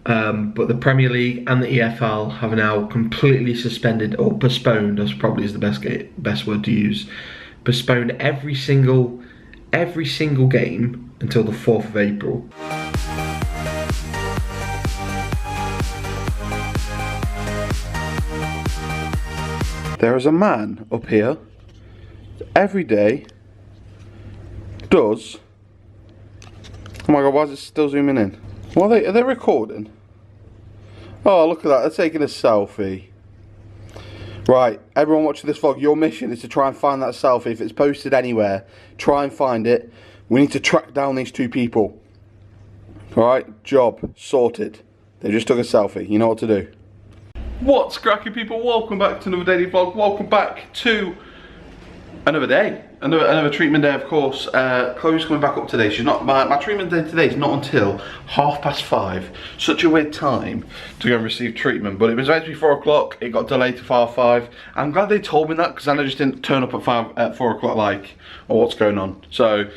But the Premier League and the EFL have now completely suspended, or postponed, as probably is the best word to use, postponed every single game until the 4th of April. There is a man up here every day does. Oh my god, why is it still zooming in? What are they recording? Oh, look at that, they're taking a selfie. Right, everyone watching this vlog, your mission is to try and find that selfie. If it's posted anywhere, try and find it. We need to track down these two people. Alright, job sorted. They just took a selfie, you know what to do. What's cracking, people? Welcome back to another daily vlog. Welcome back to another day. Another treatment day, of course. Chloe's coming back up today. She's not, my treatment day today is not until 5:30. Such a weird time to go and receive treatment, but it was meant to be 4 o'clock. It got delayed to 5:30. I'm glad they told me that, because then I just didn't turn up at 4 o'clock like, oh, what's going on? So,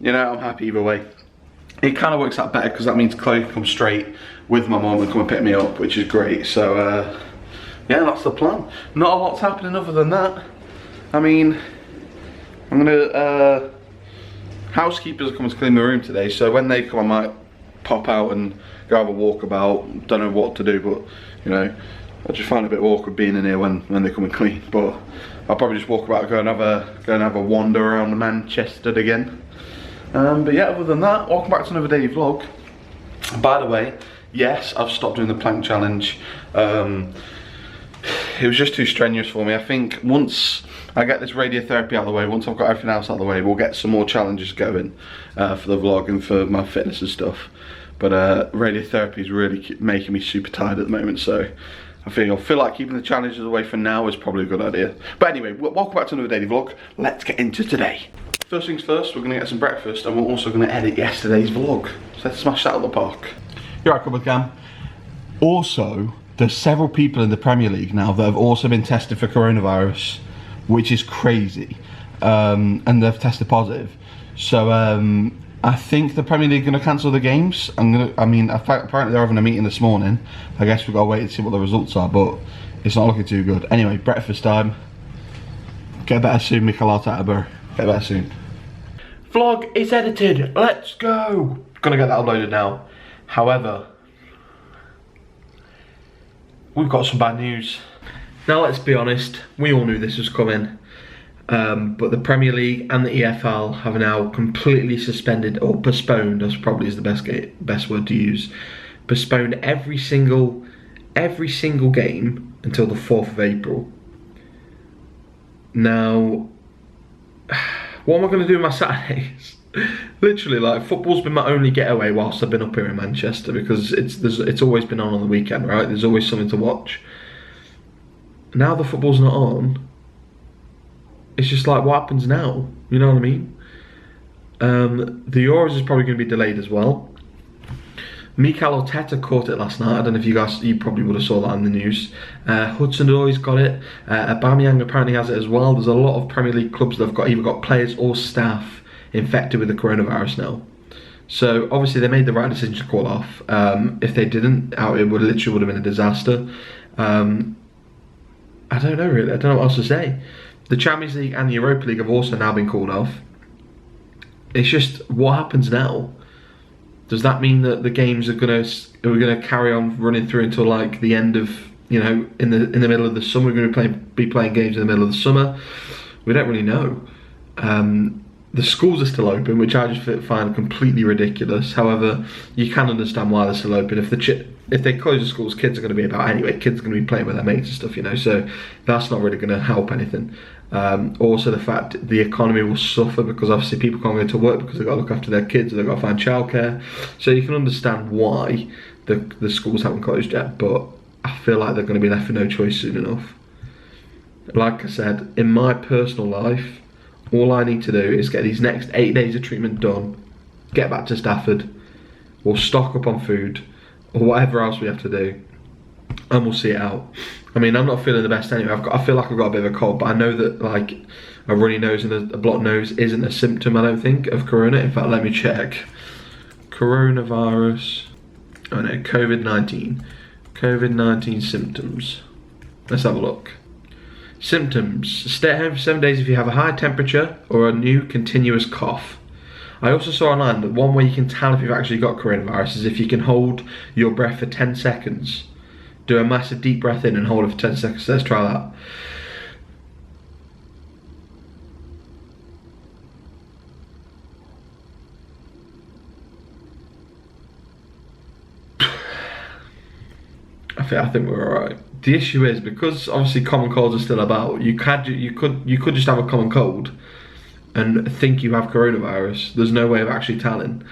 you know, I'm happy either way. It kind of works out better because that means Chloe can come straight with my mum and come and pick me up, which is great. So yeah, that's the plan. Not a lot's happening other than that. I mean, I'm gonna housekeepers are coming to clean my room today, so when they come I might pop out and go have a walk about. Don't know what to do, but you know, I just find it a bit awkward being in here when they come and clean. But I'll probably just walk about, go and have a wander around Manchester again. But yeah, other than that, welcome back to another daily vlog. By the way, yes, I've stopped doing the plank challenge. It was just too strenuous for me. I think once I get this radiotherapy out of the way, once I've got everything else out of the way, we'll get some more challenges going for the vlog and for my fitness and stuff. But radiotherapy is really making me super tired at the moment, so I feel like keeping the challenges away for now is probably a good idea. But anyway, welcome back to another daily vlog. Let's get into today. First things first, we're going to get some breakfast, and we're also going to edit yesterday's vlog. So let's smash that out of the park. You're right, Cupboard Cam. Also, there's several people in the Premier League now that have also been tested for coronavirus, which is crazy. And they've tested positive. So I think the Premier League are going to cancel the games. Apparently they're having a meeting this morning. I guess we've got to wait and see what the results are, but it's not looking too good. Anyway, breakfast time. Get better soon, Mikel Arteta. Get better soon. Vlog is edited. Let's go. Gonna get that uploaded now. However, we've got some bad news. Now let's be honest, we all knew this was coming. But the Premier League and the EFL have now completely suspended, or postponed, as probably is the best word to use, postponed every single game until the 4th of April. Now, what am I going to do on my Saturdays? Literally, like, football's been my only getaway whilst I've been up here in Manchester, because it's always been on the weekend, right? There's always something to watch. Now the football's not on. It's just like, what happens now? You know what I mean? The Euros is probably going to be delayed as well. Mikel Arteta caught it last night. I don't know if you probably would have saw that on the news. Hudson-Odoi's got it. Aubameyang apparently has it as well. There's a lot of Premier League clubs that have either got players or staff infected with the coronavirus now. So obviously they made the right decision to call off. If they didn't, it would have been a disaster. I don't know really. I don't know what else to say. The Champions League and the Europa League have also now been called off. It's just, what happens now? Does that mean that the games are gonna carry on running through until like the end of, you know, in the middle of the summer? We're going to be playing games in the middle of the summer. We don't really know. The schools are still open, which I just find completely ridiculous. However, you can understand why they're still open. If they close the schools, kids are going to be about anyway. Kids are going to be playing with their mates and stuff, you know. So that's not really going to help anything. Also, the fact the economy will suffer because obviously people can't go to work because they've got to look after their kids, or they've got to find childcare. So you can understand why the schools haven't closed yet. But I feel like they're going to be left with no choice soon enough. Like I said, in my personal life, all I need to do is get these next 8 days of treatment done, get back to Stafford, we'll stock up on food, or whatever else we have to do, and we'll see it out. I mean, I'm not feeling the best anyway. I feel like I've got a bit of a cold, but I know that like a runny nose and a blocked nose isn't a symptom, I don't think, of corona. In fact, let me check. Coronavirus. Oh no, COVID-19. COVID-19 symptoms. Let's have a look. Symptoms. Stay at home for 7 days if you have a high temperature or a new continuous cough. I also saw online that one way you can tell if you've actually got coronavirus is if you can hold your breath for 10 seconds. Do a massive deep breath in and hold it for 10 seconds. Let's try that. I think we're alright. The issue is, because obviously common colds are still about, you could just have a common cold and think you have coronavirus. There's no way of actually telling.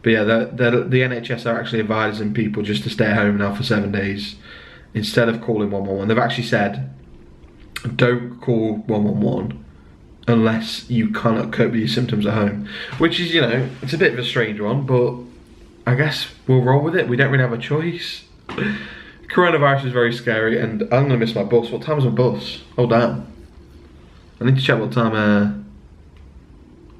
But yeah, the NHS are actually advising people just to stay at home now for 7 days instead of calling 111. They've actually said, don't call 111 unless you cannot cope with your symptoms at home. Which is, you know, it's a bit of a strange one, but I guess we'll roll with it. We don't really have a choice. Coronavirus is very scary, and I'm gonna miss my bus. What time is my bus? Oh damn! I need to check what time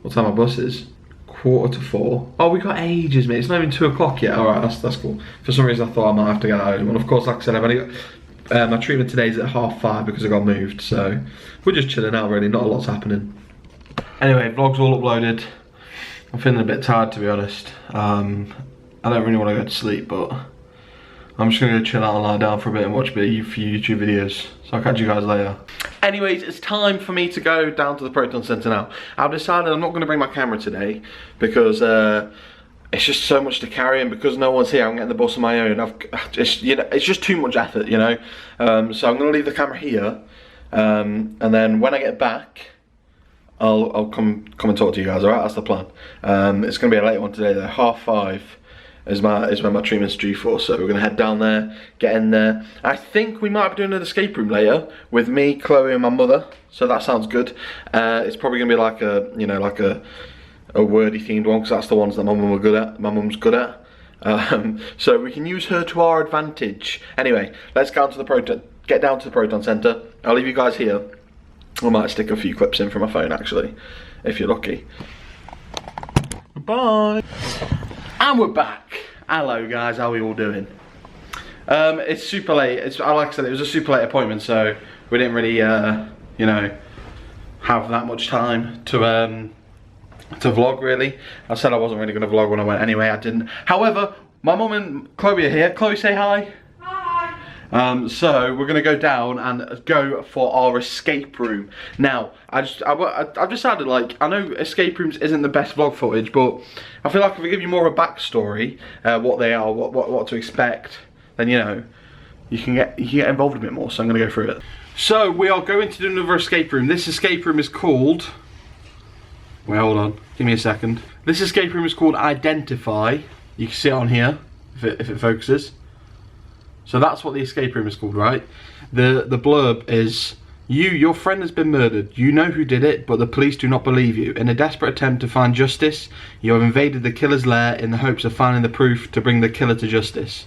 my bus is. 3:45. Oh, we got ages, mate. It's not even 2 o'clock yet. All right, that's cool. For some reason, I thought I might have to get home, and of course, like I said, I've only got my treatment today is at 5:30 because I got moved. So we're just chilling out, really. Not a lot's happening. Anyway, vlog's all uploaded. I'm feeling a bit tired, to be honest. I don't really want to go to sleep, but I'm just gonna go chill out and lie down for a bit and watch a bit of YouTube videos. So I'll catch you guys later. Anyways, it's time for me to go down to the Proton Centre now. I've decided I'm not gonna bring my camera today because it's just so much to carry, and because no one's here, I'm getting the bus on my own. It's just too much effort, you know. So I'm gonna leave the camera here, and then when I get back, I'll come and talk to you guys. All right, that's the plan. It's gonna be a late one today, though. 5:30. Is when my treatment's due for, so we're gonna head down there, get in there. I think we might be doing an escape room later with me, Chloe, and my mother. So that sounds good. It's probably gonna be like a, you know, like a wordy themed one, because that's the ones that my mum mum's good at. So we can use her to our advantage. Anyway, let's get down to the Proton Centre. I'll leave you guys here. I might stick a few clips in from my phone actually, if you're lucky. Bye. And we're back. Hello guys, how are we all doing? It's super late. Like I said, it was a super late appointment, so we didn't really, you know, have that much time to vlog really. I said I wasn't really going to vlog when I went anyway, I didn't. However, my mum and Chloe are here. Chloe, say hi. So we're gonna go down and go for our escape room. Now, I've decided, like, I know escape rooms isn't the best vlog footage, but I feel like if we give you more of a backstory, what they are, what to expect, then you know, you can get involved a bit more. So I'm gonna go through it. So we are going to do another escape room. This escape room is called. Wait, hold on. Give me a second. This escape room is called Identify. You can see it on here if it focuses. So that's what the escape room is called, right? The blurb is, your friend has been murdered. You know who did it, but the police do not believe you. In a desperate attempt to find justice, you have invaded the killer's lair in the hopes of finding the proof to bring the killer to justice.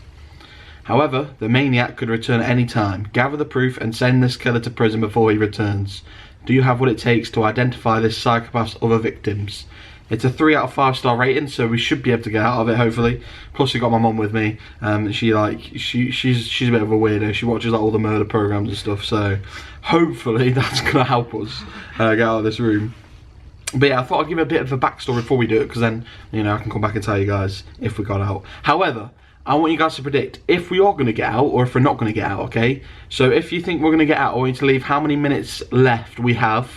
However, the maniac could return at any time. Gather the proof and send this killer to prison before he returns. Do you have what it takes to identify this psychopath's other victims? It's a 3 out of 5 star rating, so we should be able to get out of it, hopefully. Plus, we got my mum with me. She's a bit of a weirdo. She watches like all the murder programs and stuff, so hopefully that's gonna help us get out of this room. But yeah, I thought I'd give a bit of a backstory before we do it, because then, you know, I can come back and tell you guys if we got out. However, I want you guys to predict if we are going to get out or if we're not going to get out, okay? So if you think we're going to get out, I want you to leave how many minutes left we have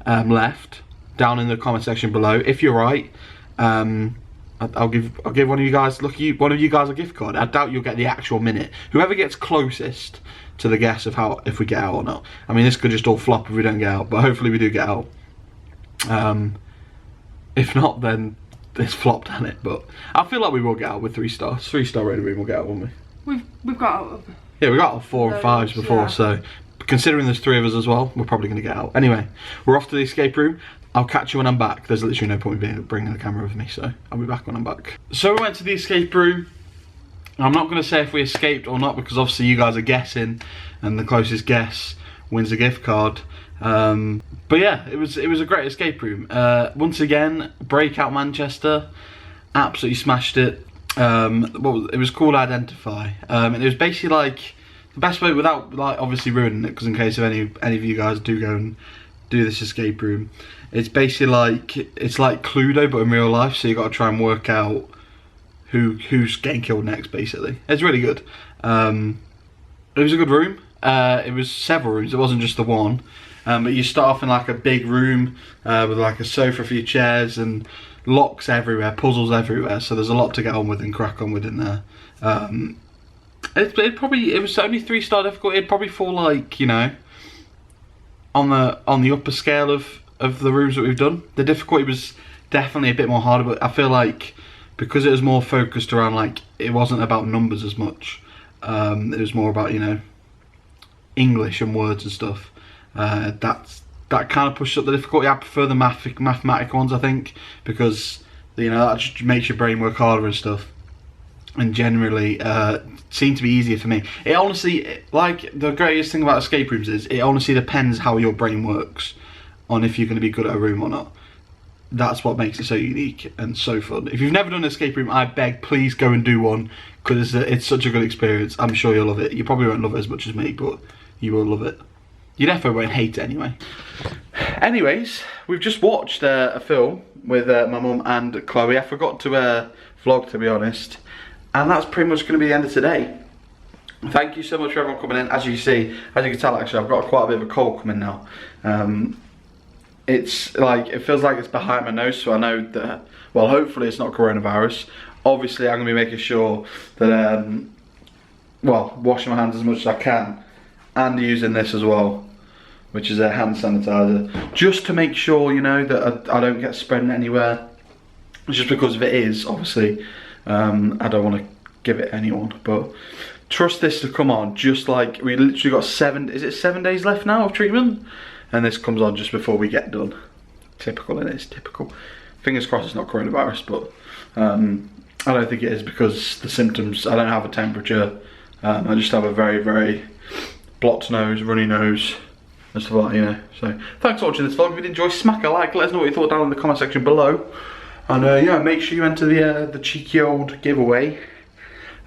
left down in the comment section below. If you're right, I'll give one of you guys a gift card. I doubt you'll get the actual minute. Whoever gets closest to the guess of if we get out or not. I mean, this could just all flop if we don't get out, but hopefully we do get out. If not, then it's flopped on it. But I feel like we will get out with 3 stars. 3 star rating, we will get out, won't we? We've got out of. Yeah, we got out of 4 and 5s before, yeah. So considering there's 3 of us as well, we're probably going to get out. Anyway, we're off to the escape room. I'll catch you when I'm back. There's literally no point in bringing the camera with me, so I'll be back when I'm back. So we went to the escape room. I'm not going to say if we escaped or not, because obviously you guys are guessing, and the closest guess wins a gift card. But yeah, it was a great escape room. Once again, Breakout Manchester absolutely smashed it. It was called Identify, and it was basically like the best way, without like obviously ruining it, because in case of any of you guys do go and do this escape room, it's basically like Cluedo but in real life. So you got to try and work out who's getting killed next. Basically, it's really good. It was a good room. It was several rooms. It wasn't just the one. But you start off in like a big room with like a sofa, a few chairs, and locks everywhere, puzzles everywhere. So there's a lot to get on with and crack on with in there. It was only 3-star difficulty. It'd probably fall like, you know, on the upper scale of the rooms that we've done. The difficulty was definitely a bit more harder, but I feel like because it was more focused around, like, it wasn't about numbers as much. It was more about, you know, English and words and stuff. That kind of pushed up the difficulty. I prefer the mathematic ones, I think, because, you know, that just makes your brain work harder and stuff. And generally seemed to be easier for me. It honestly, like, the greatest thing about escape rooms is it honestly depends how your brain works on if you're going to be good at a room or not. That's what makes it so unique and so fun. If you've never done an escape room, I beg, please go and do one, because it's such a good experience. I'm sure you'll love it. You probably won't love it as much as me, but you will love it. You definitely won't hate it anyway. Anyways, we've just watched a film with my mum and Chloe. I forgot to vlog, to be honest. And that's pretty much going to be the end of today. Thank you so much for everyone coming in. As you can tell, actually, I've got quite a bit of a cold coming now. It's like, it feels like it's behind my nose, so I know that, well, hopefully it's not coronavirus. Obviously, I'm going to be making sure that, well, washing my hands as much as I can, and using this as well, which is a hand sanitizer, just to make sure, you know, that I don't get spreading anywhere. Just because if it is, obviously, I don't want to give it anyone, but trust this to come on. Just like, we literally got 7 days left now of treatment, and this comes on just before we get done. Typical, it is typical. Fingers crossed it's not coronavirus, but I don't think it is, because the symptoms, I don't have a temperature, I just have a very, very blocked nose, runny nose, and stuff like that, you know. So thanks for watching this vlog. If you did enjoy, smack a like, let us know what you thought down in the comment section below. And yeah, make sure you enter the cheeky old giveaway.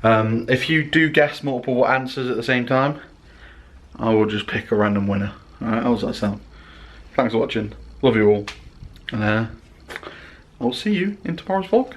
If you do guess multiple answers at the same time, I will just pick a random winner. Alright, how does that sound? Thanks for watching. Love you all. And I'll see you in tomorrow's vlog.